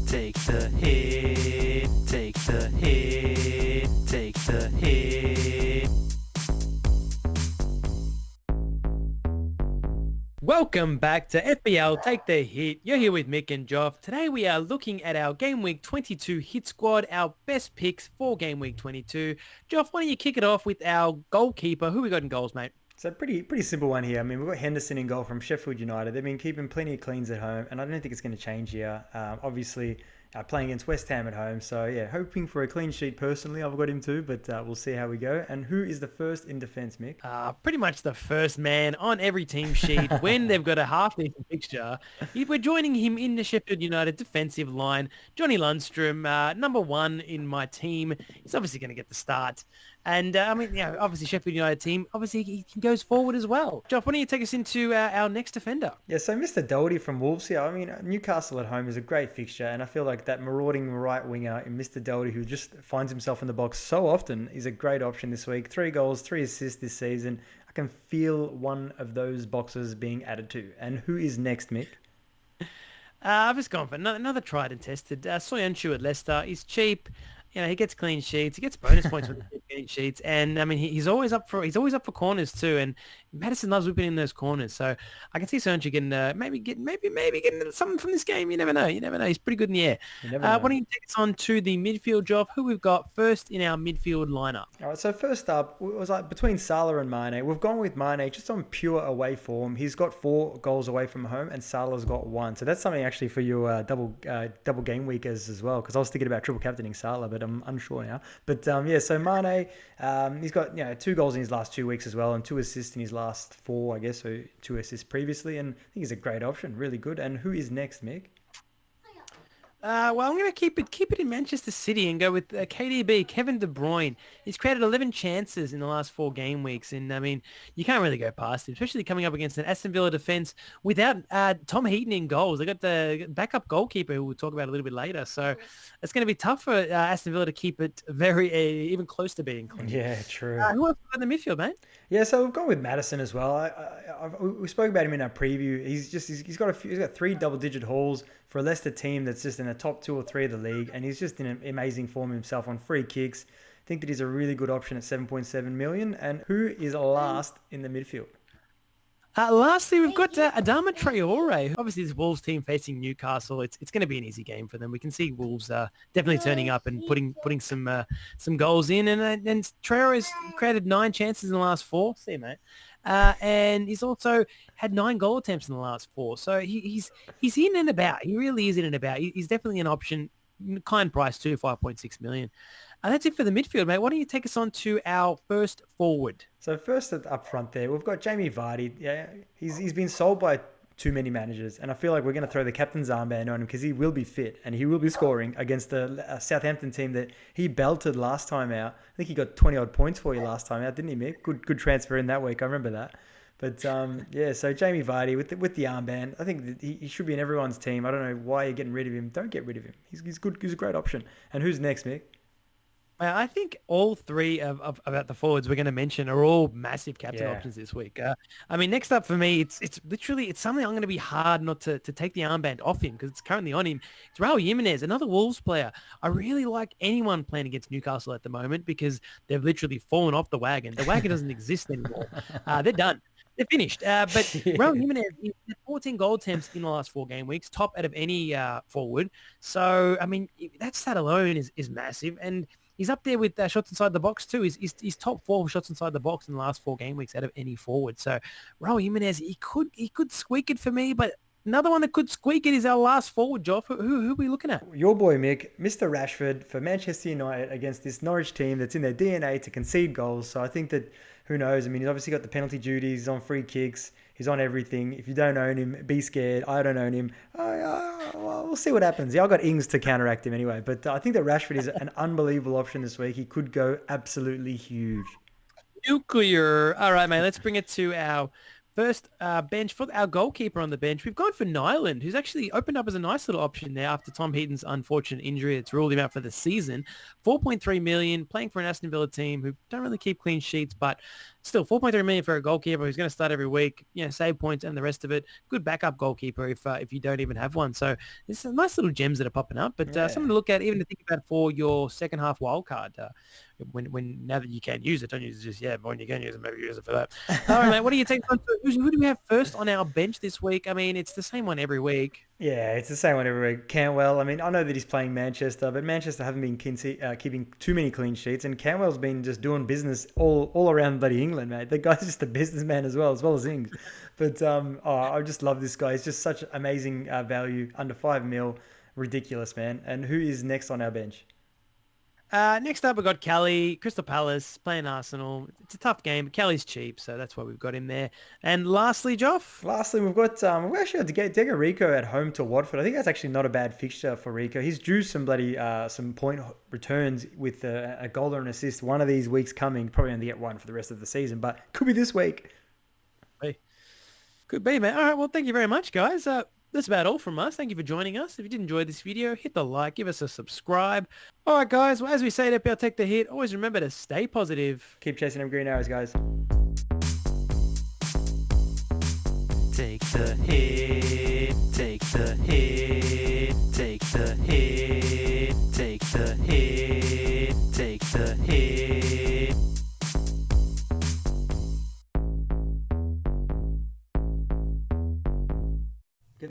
take the hit, take the hit, take the hit. Welcome back to FPL Take the Hit. You're here with Mick and Joff. Today we are looking at our Game Week 22 Hit Squad, our best picks for Game Week 22. Joff, why don't you kick it off with our goalkeeper? Who we got in goals, mate? It's a pretty simple one here. I mean, we've got Henderson in goal from Sheffield United. They've been keeping plenty of cleans at home, and I don't think it's going to change here. Obviously, playing against West Ham at home. So, yeah, hoping for a clean sheet personally. I've got him too, but we'll see how we go. And who is the first in defence, Mick? Pretty much the first man on every team sheet when they've got a half-decent fixture. We're joining him in the Sheffield United defensive line. Johnny Lundstrom, number one in my team. He's obviously going to get the start. And, obviously Sheffield United team, obviously he goes forward as well. Joff, why don't you take us into our next defender? Yeah, so Mr. Doherty from Wolves here. I mean, Newcastle at home is a great fixture, and I feel like that marauding right winger in Mr. Doherty, who just finds himself in the box so often, is a great option this week. 3 goals, 3 assists this season. I can feel one of those boxes being added to. And who is next, Mick? I've just gone for another tried and tested. Soyuncu at Leicester. He's cheap. You know, he gets clean sheets. He gets bonus points with the clean sheets, and I mean, he's always up for corners too. And Madison loves whipping in those corners, so I can see Soyuncu getting maybe getting something from this game. You never know. He's pretty good in the air. Why don't you take us on to the midfield, Joff? Who we've got first in our midfield lineup? All right. So first up, it was like between Salah and Mane. We've gone with Mane just on pure away form. He's got 4 goals away from home, and Salah's got 1. So that's something actually for your double game weekers as well. Because I was thinking about triple captaining Salah, but I'm unsure now. But so Mane, he's got 2 goals in his last 2 weeks as well, and 2 assists in his last 4, I guess. So 2 assists previously, and I think he's a great option, really good. And who is next, Mick? Well, I'm going to keep it in Manchester City and go with KDB, Kevin De Bruyne. He's created 11 chances in the last 4 game weeks, and I mean, you can't really go past him, especially coming up against an Aston Villa defense without Tom Heaton in goals. They got the backup goalkeeper, who we'll talk about a little bit later, so it's going to be tough for Aston Villa to keep it very even close to being clean. Yeah, true. Who else in the midfield, mate? Yeah, so we've gone with Madison as well. We spoke about him in our preview. He's got 3 double-digit hauls for a Leicester team that's just in the top 2 or 3 of the league, and he's just in an amazing form himself on free kicks. I think that he's a really good option at 7.7 million. And who is last in the midfield? Lastly, we've got Adama Traore. Obviously, this Wolves team facing Newcastle, it's going to be an easy game for them. We can see Wolves definitely turning up and putting some goals in. And Traore's created 9 chances in the last 4. See you, mate. And he's also had 9 goal attempts in the last 4. So he's in and about. He really is in and about. He's definitely an option. Kind price too, 5.6 million. And that's it for the midfield, mate. Why don't you take us on to our first forward? So first up front there, we've got Jamie Vardy. Yeah, he's been sold by too many managers, and I feel like we're going to throw the captain's armband on him because he will be fit and he will be scoring against the Southampton team that he belted last time out. I think he got 20-odd points for you last time out, didn't he, Mick? Good transfer in that week. I remember that. But, so Jamie Vardy with the armband, I think that he should be in everyone's team. I don't know why you're getting rid of him. Don't get rid of him. He's good. He's a great option. And who's next, Mick? I think all 3 of about the forwards we're going to mention are all massive captain options this week. Next up for me, it's something I'm going to be hard not to take the armband off him because it's currently on him. It's Raul Jimenez, another Wolves player. I really like anyone playing against Newcastle at the moment because they've literally fallen off the wagon. The wagon doesn't exist anymore. They're done. They're finished. But Raul Jimenez, he's had 14 goal attempts in the last 4 game weeks, top out of any forward. So, I mean, that stat alone is massive. And he's up there with shots inside the box too. He's top 4 shots inside the box in the last 4 game weeks out of any forward. So Raul Jimenez, he could squeak it for me, but another one that could squeak it is our last forward, Joff. Who are we looking at? Your boy Mick, Mr. Rashford for Manchester United against this Norwich team that's in their DNA to concede goals. So I think that, who knows? I mean, he's obviously got the penalty duties, he's on free kicks, he's on everything. If you don't own him, be scared. I don't own him. Well, we'll see what happens. Yeah, I've got Ings to counteract him anyway. But I think that Rashford is an unbelievable option this week. He could go absolutely huge. Nuclear. All right, mate, let's bring it to our first bench. For our goalkeeper on the bench, we've gone for Nyland, who's actually opened up as a nice little option there after Tom Heaton's unfortunate injury that's ruled him out for the season. 4.3 million, playing for an Aston Villa team who don't really keep clean sheets, but still 4.3 million for a goalkeeper who's going to start every week, save points and the rest of it. Good backup goalkeeper if you don't even have one. So there's some nice little gems that are popping up, but something to look at, even to think about for your second half wild card. When now that you can use it, don't use it just yet, but when you can use it, maybe use it for that. All right, mate, what do you think? Who do we have first on our bench this week? I mean, it's the same one every week. Yeah, it's the same one every week. Cantwell, I mean, I know that he's playing Manchester, but Manchester haven't been keeping too many clean sheets, and Cantwell's been just doing business all around bloody England, mate. The guy's just a businessman as well as Ings. But I just love this guy. He's just such amazing value, under 5 mil. Ridiculous, man. And who is next on our bench? Next up, we've got Kelly, Crystal Palace, playing Arsenal. It's a tough game, but Kelly's cheap, so that's why we've got him there. And lastly, Joff? Lastly, we've actually got Dega Rico at home to Watford. I think that's actually not a bad fixture for Rico. He's due some some point returns with a goal or an assist one of these weeks coming. Probably only get one for the rest of the season, but could be this week. Hey, could be, man. All right, well, thank you very much, guys. That's about all from us. Thank you for joining us. If you did enjoy this video, hit the like, give us a subscribe. All right, guys. Well, as we say at FPL Take the Hit, always remember to stay positive. Keep chasing them green arrows, guys. Take the hit. Take the hit.